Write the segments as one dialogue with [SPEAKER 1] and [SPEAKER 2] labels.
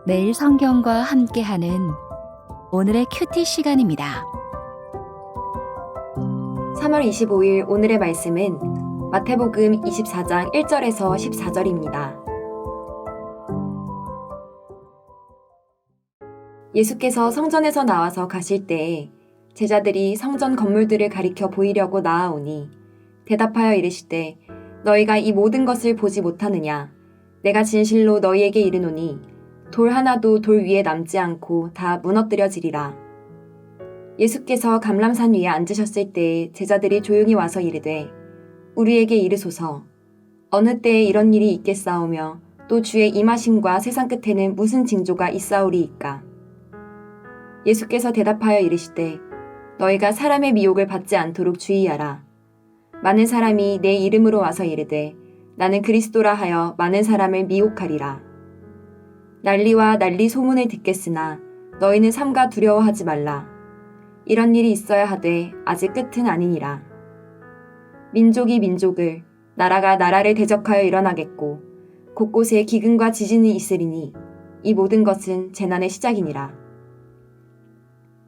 [SPEAKER 1] 매일 성경과 함께하는 오늘의 큐티 시간입니다.
[SPEAKER 2] 3월 25일 오늘의 말씀은 마태복음 24장 1절에서 14절입니다. 예수께서 성전에서 나와서 가실 때에 제자들이 성전 건물들을 가리켜 보이려고 나아오니 대답하여 이르시되 너희가 이 모든 것을 보지 못하느냐? 내가 진실로 너희에게 이르노니 돌 하나도 돌 위에 남지 않고 다 무너뜨려지리라. 예수께서 감람산 위에 앉으셨을 때에 제자들이 조용히 와서 이르되 우리에게 이르소서 어느 때에 이런 일이 있겠사오며 또 주의 임하심과 세상 끝에는 무슨 징조가 있사오리이까. 예수께서 대답하여 이르시되 너희가 사람의 미혹을 받지 않도록 주의하라. 많은 사람이 내 이름으로 와서 이르되 나는 그리스도라 하여 많은 사람을 미혹하리라. 난리와 난리 소문을 듣겠으나 너희는 삼가 두려워하지 말라. 이런 일이 있어야 하되 아직 끝은 아니니라. 민족이 민족을, 나라가 나라를 대적하여 일어나겠고 곳곳에 기근과 지진이 있으리니 이 모든 것은 재난의 시작이니라.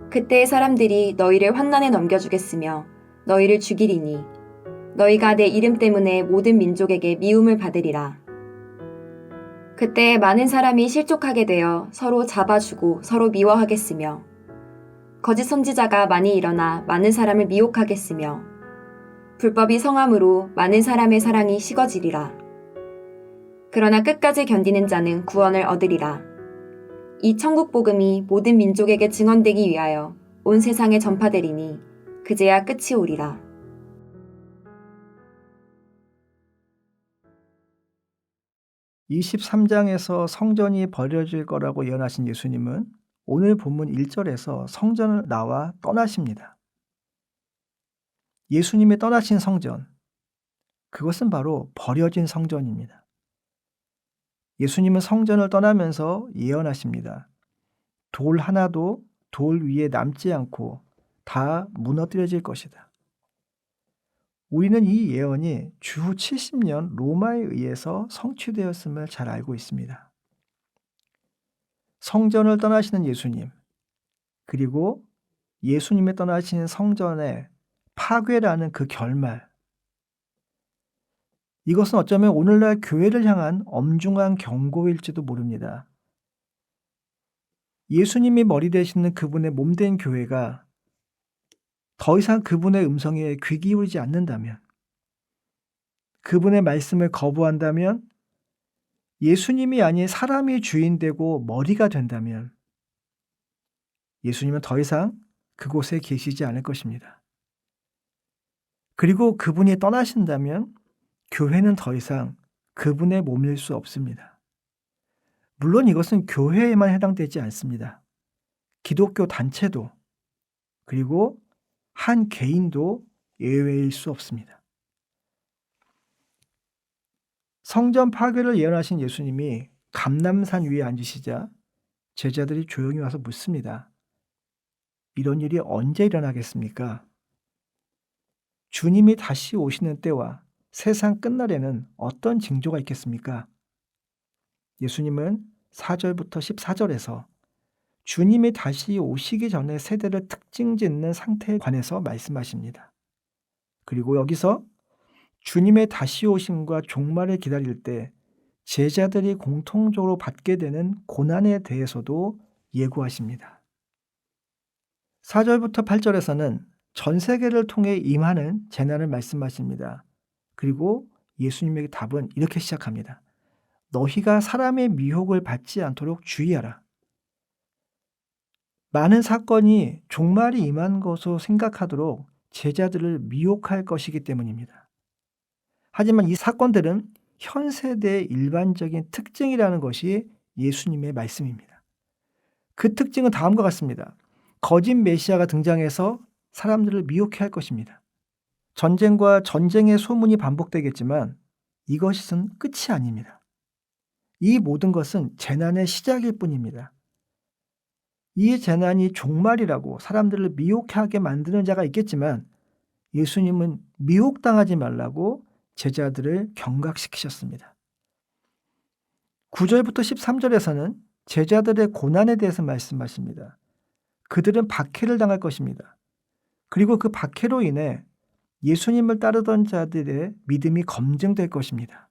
[SPEAKER 2] 그때 사람들이 너희를 환난에 넘겨주겠으며 너희를 죽이리니 너희가 내 이름 때문에 모든 민족에게 미움을 받으리라. 그때 많은 사람이 실족하게 되어 서로 잡아주고 서로 미워하겠으며 거짓 선지자가 많이 일어나 많은 사람을 미혹하겠으며 불법이 성함으로 많은 사람의 사랑이 식어지리라. 그러나 끝까지 견디는 자는 구원을 얻으리라. 이 천국 복음이 모든 민족에게 증언되기 위하여 온 세상에 전파되리니 그제야 끝이 오리라.
[SPEAKER 3] (23장에서) 성전이 버려질 거라고 예언하신 예수님은 오늘 본문 1절에서 성전을 나와 떠나십니다. 예수님이 떠나신 성전, 그것은 바로 버려진 성전입니다. 예수님은 성전을 떠나면서 예언하십니다. 돌 하나도 돌 위에 남지 않고 다 무너뜨려질 것이다. 우리는 이 예언이 주후 70년 로마에 의해서 성취되었음을 잘 알고 있습니다. 성전을 떠나시는 예수님, 그리고 예수님이 떠나신 성전의 파괴라는 그 결말, 이것은 어쩌면 오늘날 교회를 향한 엄중한 경고일지도 모릅니다. 예수님이 머리 되시는 그분의 몸된 교회가 더 이상 그분의 음성에 귀 기울이지 않는다면, 그분의 말씀을 거부한다면, 예수님이 아닌 사람이 주인되고 머리가 된다면 예수님은 더 이상 그곳에 계시지 않을 것입니다. 그리고 그분이 떠나신다면 교회는 더 이상 그분의 몸일 수 없습니다. 물론 이것은 교회에만 해당되지 않습니다. 기독교 단체도, 그리고 한 개인도 예외일 수 없습니다. 성전 파괴를 예언하신 예수님이 감람산 위에 앉으시자 제자들이 조용히 와서 묻습니다. 이런 일이 언제 일어나겠습니까? 주님이 다시 오시는 때와 세상 끝날에는 어떤 징조가 있겠습니까? 예수님은 4절부터 14절에서 주님이 다시 오시기 전에 세대를 특징 짓는 상태에 관해서 말씀하십니다. 그리고 여기서 주님의 다시 오심과 종말을 기다릴 때 제자들이 공통적으로 받게 되는 고난에 대해서도 예고하십니다. 4절부터 8절에서는 전 세계를 통해 임하는 재난을 말씀하십니다. 그리고 예수님의 답은 이렇게 시작합니다. 너희가 사람의 미혹을 받지 않도록 주의하라. 많은 사건이 종말이 임한 것으로 생각하도록 제자들을 미혹할 것이기 때문입니다. 하지만 이 사건들은 현 세대의 일반적인 특징이라는 것이 예수님의 말씀입니다. 그 특징은 다음과 같습니다. 거짓 메시아가 등장해서 사람들을 미혹해 할 것입니다. 전쟁과 전쟁의 소문이 반복되겠지만 이것은 끝이 아닙니다. 이 모든 것은 재난의 시작일 뿐입니다. 이 재난이 종말이라고 사람들을 미혹하게 만드는 자가 있겠지만 예수님은 미혹당하지 말라고 제자들을 경각시키셨습니다. 9절부터 13절에서는 제자들의 고난에 대해서 말씀하십니다. 그들은 박해를 당할 것입니다. 그리고 그 박해로 인해 예수님을 따르던 자들의 믿음이 검증될 것입니다.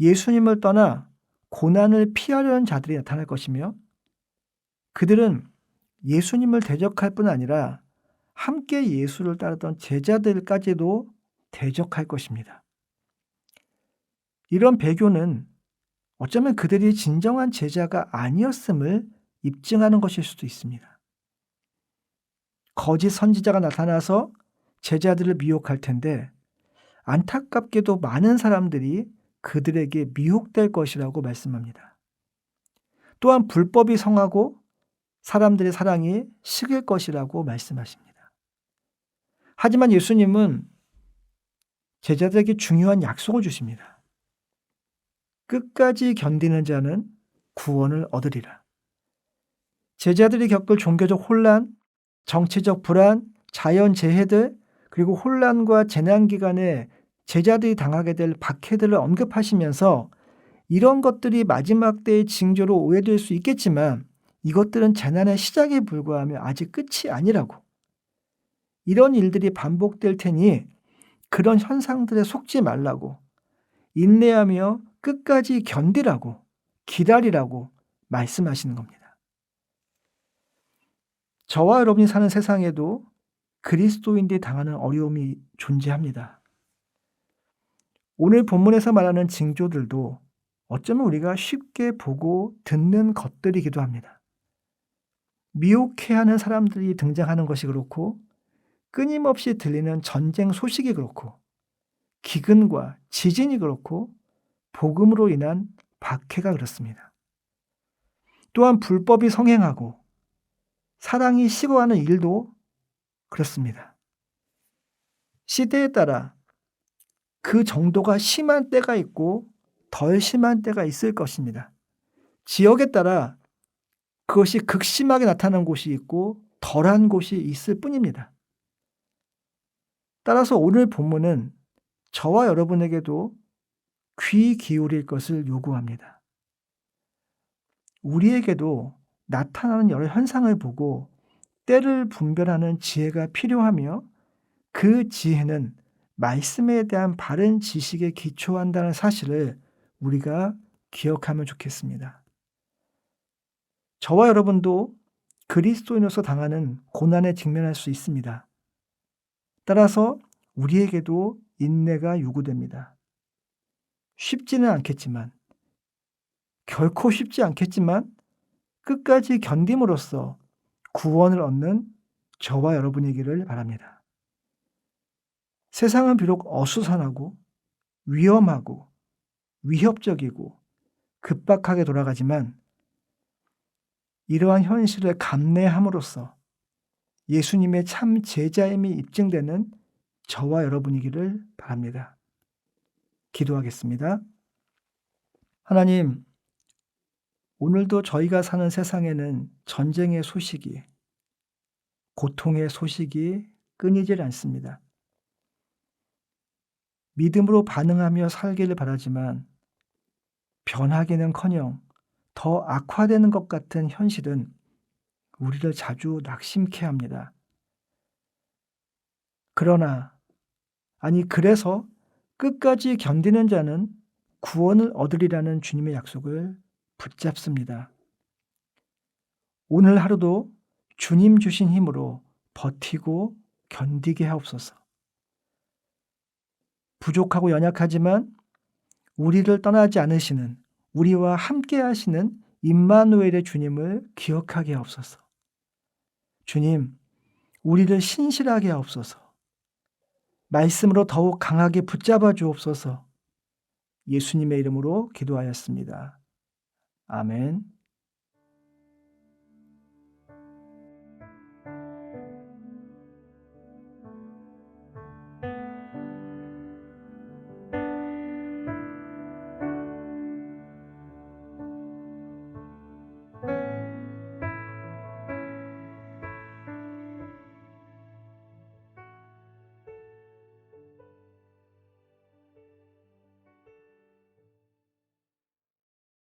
[SPEAKER 3] 예수님을 떠나 고난을 피하려는 자들이 나타날 것이며 그들은 예수님을 대적할 뿐 아니라 함께 예수를 따르던 제자들까지도 대적할 것입니다. 이런 배교는 어쩌면 그들이 진정한 제자가 아니었음을 입증하는 것일 수도 있습니다. 거짓 선지자가 나타나서 제자들을 미혹할 텐데 안타깝게도 많은 사람들이 그들에게 미혹될 것이라고 말씀합니다. 또한 불법이 성하고 사람들의 사랑이 식을 것이라고 말씀하십니다. 하지만 예수님은 제자들에게 중요한 약속을 주십니다. 끝까지 견디는 자는 구원을 얻으리라. 제자들이 겪을 종교적 혼란, 정치적 불안, 자연재해들, 그리고 혼란과 재난 기간에 제자들이 당하게 될 박해들을 언급하시면서 이런 것들이 마지막 때의 징조로 오해될 수 있겠지만 이것들은 재난의 시작에 불과하며 아직 끝이 아니라고. 이런 일들이 반복될 테니 그런 현상들에 속지 말라고, 인내하며 끝까지 견디라고, 기다리라고 말씀하시는 겁니다. 저와 여러분이 사는 세상에도 그리스도인들이 당하는 어려움이 존재합니다. 오늘 본문에서 말하는 징조들도 어쩌면 우리가 쉽게 보고 듣는 것들이기도 합니다. 미혹해하는 사람들이 등장하는 것이 그렇고 끊임없이 들리는 전쟁 소식이 그렇고 기근과 지진이 그렇고 복음으로 인한 박해가 그렇습니다. 또한 불법이 성행하고 사랑이 식어가는 일도 그렇습니다. 시대에 따라 그 정도가 심한 때가 있고 덜 심한 때가 있을 것입니다. 지역에 따라 그것이 극심하게 나타나는 곳이 있고 덜한 곳이 있을 뿐입니다. 따라서 오늘 본문은 저와 여러분에게도 귀 기울일 것을 요구합니다. 우리에게도 나타나는 여러 현상을 보고 때를 분별하는 지혜가 필요하며 그 지혜는 말씀에 대한 바른 지식에 기초한다는 사실을 우리가 기억하면 좋겠습니다. 저와 여러분도 그리스도인으로서 당하는 고난에 직면할 수 있습니다. 따라서 우리에게도 인내가 요구됩니다. 쉽지는 않겠지만, 결코 쉽지 않겠지만 끝까지 견딤으로써 구원을 얻는 저와 여러분이기를 바랍니다. 세상은 비록 어수선하고 위험하고 위협적이고 급박하게 돌아가지만 이러한 현실을 감내함으로써 예수님의 참 제자임이 입증되는 저와 여러분이기를 바랍니다. 기도하겠습니다. 하나님, 오늘도 저희가 사는 세상에는 전쟁의 소식이, 고통의 소식이 끊이질 않습니다. 믿음으로 반응하며 살기를 바라지만 변하기는커녕 더 악화되는 것 같은 현실은 우리를 자주 낙심케 합니다. 그래서 끝까지 견디는 자는 구원을 얻으리라는 주님의 약속을 붙잡습니다. 오늘 하루도 주님 주신 힘으로 버티고 견디게 하옵소서. 부족하고 연약하지만 우리를 떠나지 않으시는, 우리와 함께 하시는 임마누엘의 주님을 기억하게 하옵소서. 주님, 우리를 신실하게 하옵소서. 말씀으로 더욱 강하게 붙잡아 주옵소서. 예수님의 이름으로 기도하였습니다. 아멘.